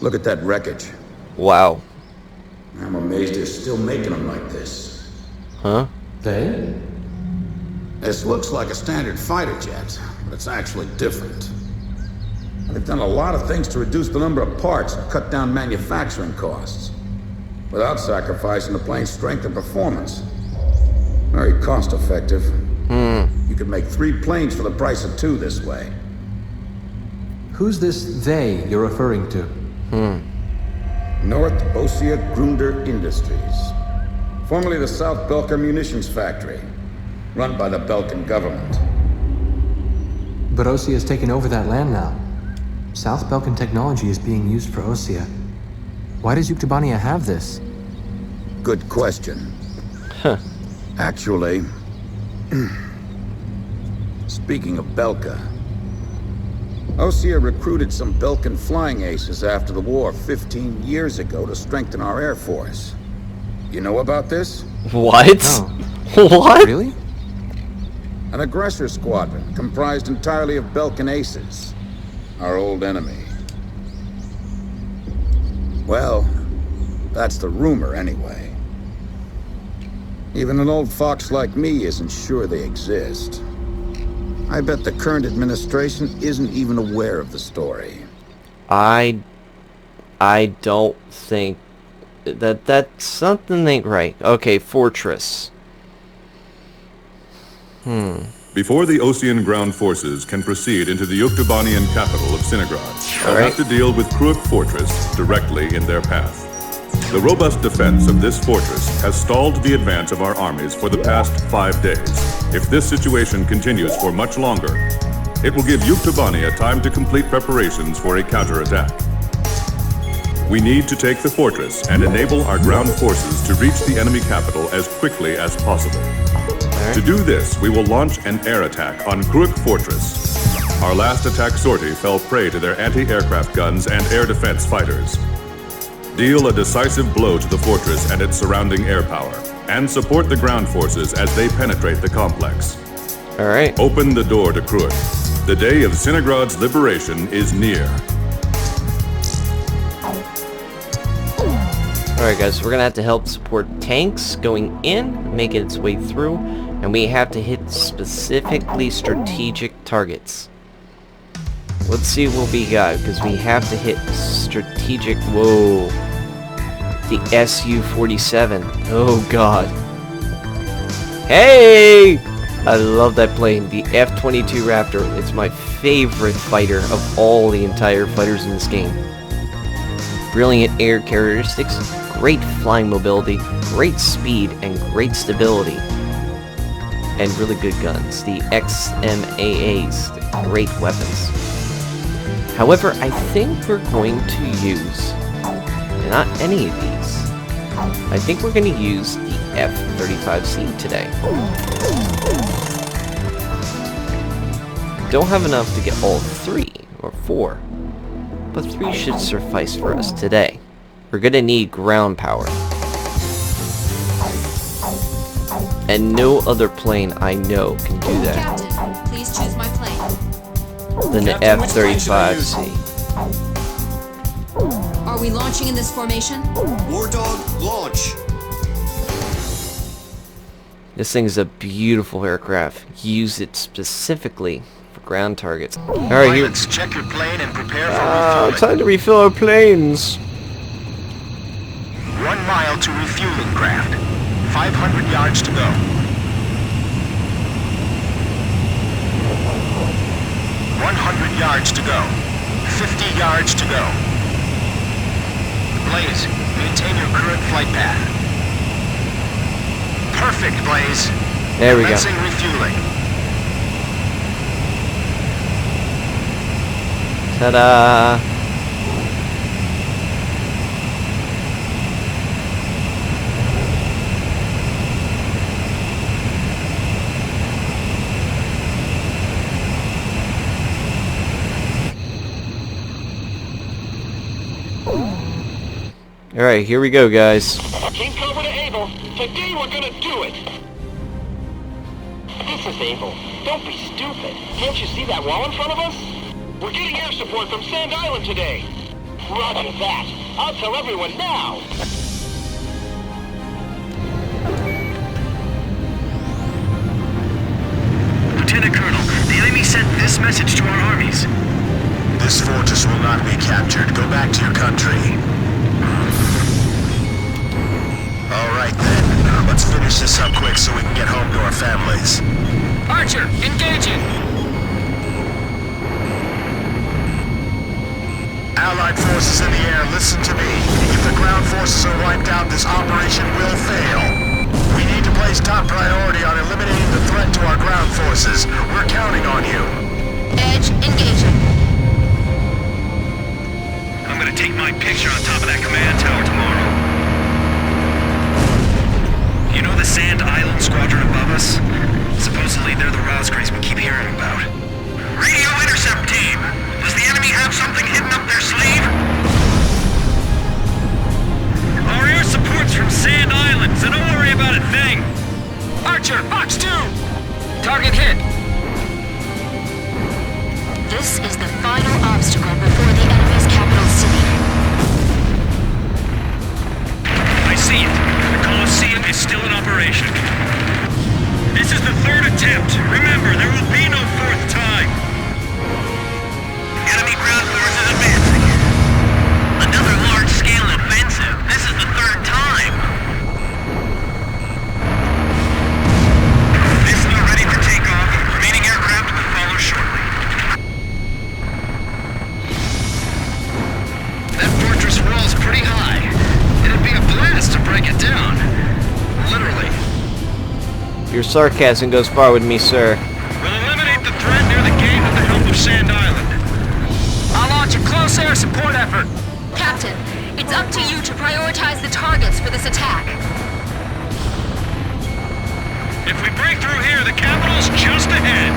Look at that wreckage. Wow. I'm amazed they're still making them like this. Huh? They? This looks like a standard fighter jet, but it's actually different. They've done a lot of things to reduce the number of parts and cut down manufacturing costs, without sacrificing the plane's strength and performance. Very cost-effective. You could make 3 planes for the price of 2 this way. Who's this they you're referring to? North Ossia Grunder Industries. Formerly the South Belka Munitions Factory, run by the Belkan government. But Ossia has taken over that land now. South Belkan technology is being used for Ossia. Why does Yuktobania have this? Good question. Huh. Actually, speaking of Belka, Ossia recruited some Belkan flying aces after the war 15 years ago to strengthen our Air Force. You know about this? What? Oh. What? Really? An aggressor squadron comprised entirely of Belkan aces, our old enemy. Well, that's the rumor anyway. Even an old fox like me isn't sure they exist. I bet the current administration isn't even aware of the story. I don't think that something ain't right. Okay, fortress. Before the Ossian ground forces can proceed into the Yuktobanian capital of Sinagrad, they'll have to deal with Kruik Fortress directly in their path. The robust defense of this fortress has stalled the advance of our armies for the past 5 days. If this situation continues for much longer, it will give Yuktobania time to complete preparations for a counterattack. We need to take the fortress and enable our ground forces to reach the enemy capital as quickly as possible. To do this, we will launch an air attack on Kruik Fortress. Our last attack sortie fell prey to their anti-aircraft guns and air defense fighters. Deal a decisive blow to the fortress and its surrounding air power, and support the ground forces as they penetrate the complex. Alright. Open the door to Kruik. The day of Sinagrad's liberation is near. Alright guys, we're gonna have to help support tanks going in, make its way through, and we have to hit specifically strategic targets. Let's see what we got, because we have to hit strategic... Whoa. The Su-47. Oh god. Hey! I love that plane, the F-22 Raptor. It's my favorite fighter of all the entire fighters in this game. Brilliant air characteristics, great flying mobility, great speed, and great stability. And really good guns. The XMAAs, great weapons. However, I think we're going to use not any of these. I think we're going to use the F-35C today. Don't have enough to get all 3 or 4, but 3 should suffice for us today. We're going to need ground power. And no other plane I know can do that. Captain, please choose my plane. Than the F-35C. Are we launching in this formation? War Dog, launch! This thing is a beautiful aircraft. Use it specifically for ground targets. Alright, here. Check your plane and prepare for refueling. Time to refill our planes. 1 mile to refueling craft. 500 yards to go. 100 yards to go. 50 yards to go. Blaze, maintain your current flight path. Perfect, Blaze. There we go. Commencing refueling. Ta-da! Alright, here we go, guys. King Cobra to Able. Today we're gonna do it! This is Able. Don't be stupid. Can't you see that wall in front of us? We're getting air support from Sand Island today. Roger that. I'll tell everyone now. Lieutenant Colonel, the enemy sent this message to our armies. This fortress will not be captured. Go back to your country. All right then. Let's finish this up quick so we can get home to our families. Archer, engaging. Allied forces in the air, listen to me. If the ground forces are wiped out, this operation will fail. We need to place top priority on eliminating the threat to our ground forces. We're counting on you. Edge, engaging. I'm gonna take my picture on top of that command tower tomorrow. You know the Sand Island squadron above us? Supposedly they're the Rosgraves we keep hearing about. Radio intercept team! Does the enemy have something hidden up their sleeve? Our air support's from Sand Island, so don't worry about a thing. Archer, Fox 2! Target hit. This is the final obstacle before the enemy's capital city. I see it. The Colosseum is still in operation. This is the third attempt. Remember, there will be no fourth time. Enemy ground forces advancing. Another large-scale offensive. This is the third time. Missiles are ready for takeoff. Remaining aircraft will follow shortly. That fortress wall's pretty high. It'd be a blast to break it down. Literally. Your sarcasm goes far with me, sir. We'll eliminate the threat near the gate with the help of Sand Island. I'll launch a close air support effort. Captain, it's up to you to prioritize the targets for this attack. If we break through here, the capital's just ahead.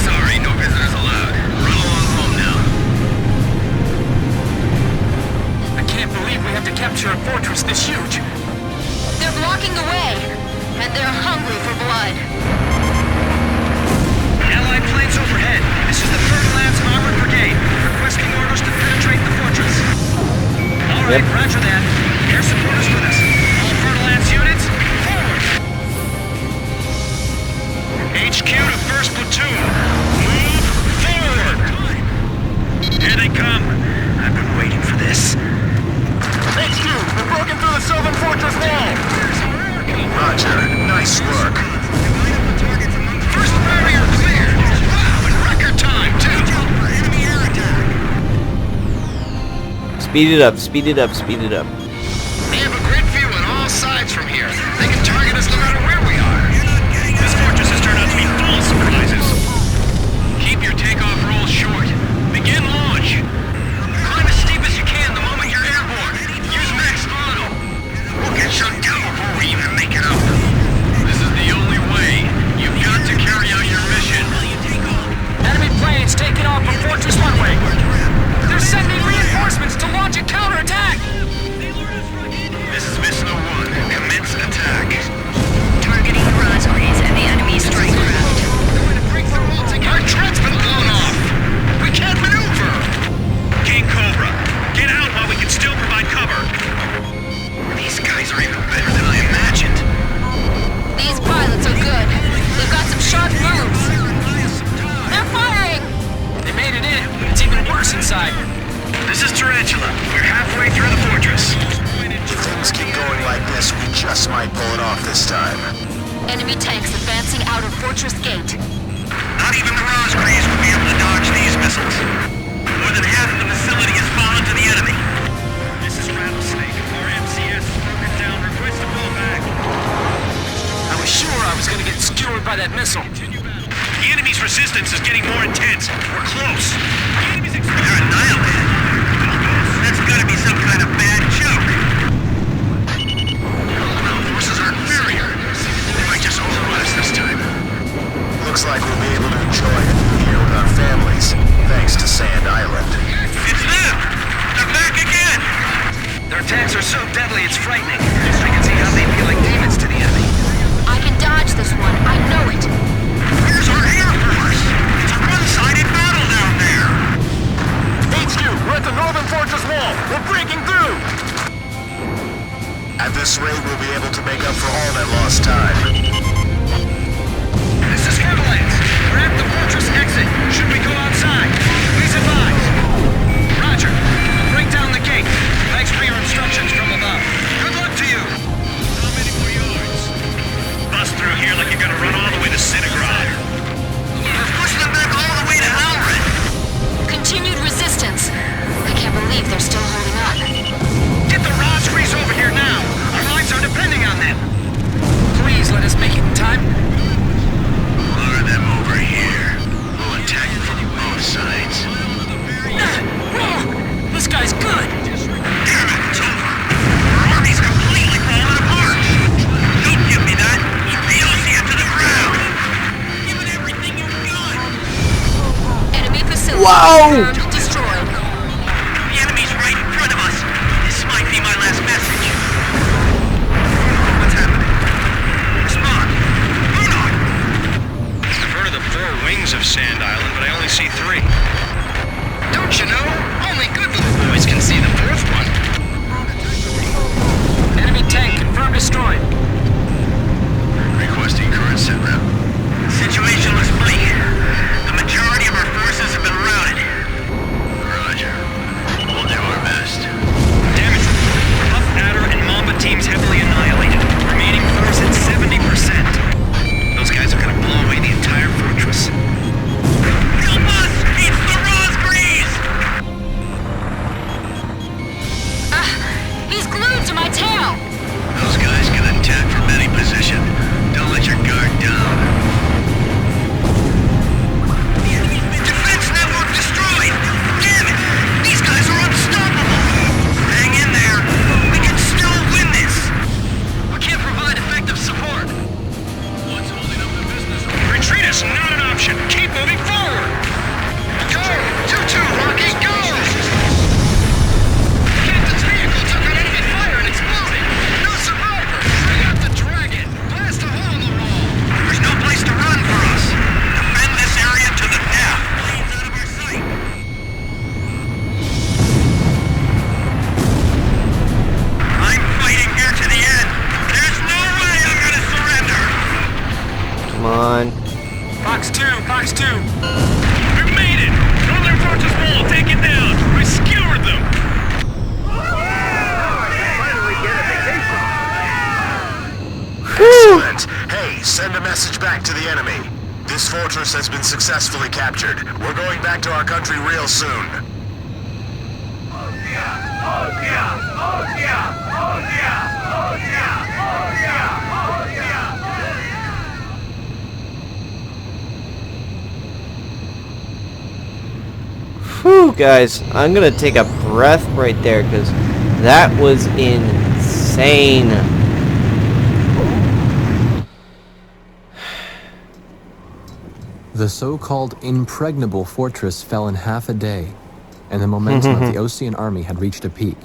Sorry, no visitors allowed. Run along home now. I can't believe we have to capture a fortress this huge. They're blocking the way, and they're hungry for blood. Allied planes overhead. This is the 3rd Lance Armored Brigade, requesting orders to penetrate the fortress. All right, roger that. Air support is with us. All 3rd Lance units, forward! HQ to 1st Platoon. Move forward! Here they come. I've been waiting for this. HQ, we've broken through the Sylvan Fortress wall. Roger. Nice work. First barrier cleared. Wow, in record time, too. Enemy air attack. Speed it up, speed it up, speed it up. They have a great view on all sides from here. They can target us no matter where we are. This fortress has turned out to be full of surprises. Keep your takeoff rolls short. Begin launch. Climb as steep as you can the moment you're airborne. Use max throttle. We'll get shut down before we even make it up. This is the only way. You've got to carry out your mission. Enemy planes taking off from Fortress Runway. They're sending reinforcements to launch a counterattack. This is Mission 01. Commence attack. Targeting the Rosgraves and the enemy's strike craft. Our turret's been blown off. We can't maneuver. King Cobra, get out while we can still provide cover. These guys are even better than I imagined. These pilots are good. They've got some sharp moves. They're firing! They made it in. It's even worse inside. This is Tarantula. We're halfway through the fortress. If things keep going like this, we just might pull it off this time. Enemy tanks advancing out of Fortress Gate. Not even the Rosgraves will be able to dodge these missiles. More than half of the facility has fallen to the enemy. This is Rattlesnake. Our MCS is broken down. Request to pull back. I was sure I was gonna get skewered by that missile. The enemy's resistance is getting more intense. We're close. They're annihilated. That's gotta be some kind of bad joke. Ground forces are inferior. They might just overrun us this time. Looks like we'll be able to enjoy it here with our families, thanks to Sand Island. It's them! They're back again! Their attacks are so deadly, it's frightening. I can see how they'd be like demons to the enemy. I can dodge this one. I know it. Where's our Air Force? It's a one-sided battle down there! HQ, we're at the Northern Fortress forces wall! We're breaking through! At this rate, we'll be able to make up for all that lost time. This is Avalanche. We're at the fortress exit. Should we go outside? Please advise. Roger. Break down the gate. Thanks for your instructions from above. Good luck to you. How many more yards? Bust through here like you're gonna run all the way to Cinegrad. We're pushing them back all the way to Alred. Continued resistance. I can't believe they're still holding on. Get the Rosgrees over here now. Our lives are depending on them. Please let us make it in time. Lure them over here. We'll attack from both sides. This guy's good. Damn it, it's over. Our army's completely falling apart. Don't give me that. The Osea to the ground. Give it everything you've got. Enemy facility Whoa! confirmed destroyed. The enemy's right in front of us. This might be my last message. What's happening? Respond. Unsung! I've heard of the 4 wings of Sand Island, but I only see 3. Don't you know? Only good little boys can see the 4th one. Enemy tank confirmed destroyed. Requesting current sit rep. Situation looks bleak. The majority of our forces have been routed. Roger. We'll do our best. Damage report. Puff Adder and Mamba teams heavily annihilated. Remaining force at 70%. Those guys are gonna blow away the entire fortress. Help us! It's the Rosgrees! He's glued to my tail. Those guys can attack from any position. Don't let your guard down. Defense network destroyed! Damn it! These guys are unstoppable! Hang in there! We can still win this! We can't provide effective support. What's holding up the business? Retreat is not an option. Keep moving forward. Go! 2-2, Rocky, go! Captain's vehicle took on enemy fire and exploded. No survivors! Bring out the dragon! Blast a hole in the wall! There's no place to run for us! Defend this area to the death! Planes out of our sight! I'm fighting here to the end! There's no way I'm gonna surrender! Come on. Fox 2, Fox 2. We made it! Northern Fortress Wall, take it down! We skewered them! Finally get a vacation! Excellent! Hey, send a message back to the enemy. This fortress has been successfully captured. We're going back to our country real soon. Whew, guys, I'm gonna take a breath right there because that was insane. The so-called impregnable fortress fell in half a day, and the momentum of the Osean army had reached a peak.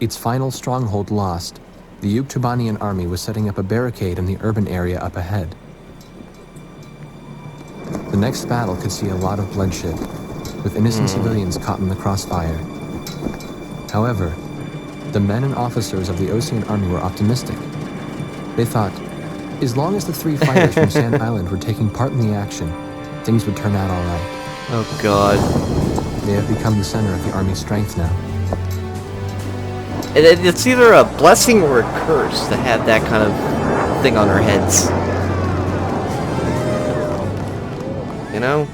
Its final stronghold lost, the Yuktubanian army was setting up a barricade in the urban area up ahead. The next battle could see a lot of bloodshed, with innocent civilians caught in the crossfire. However, the men and officers of the Osean army were optimistic. They thought, as long as the 3 fighters from Sand Island were taking part in the action, things would turn out all right. Oh god. They have become the center of the army's strength now. It's either a blessing or a curse to have that kind of thing on our heads. You know?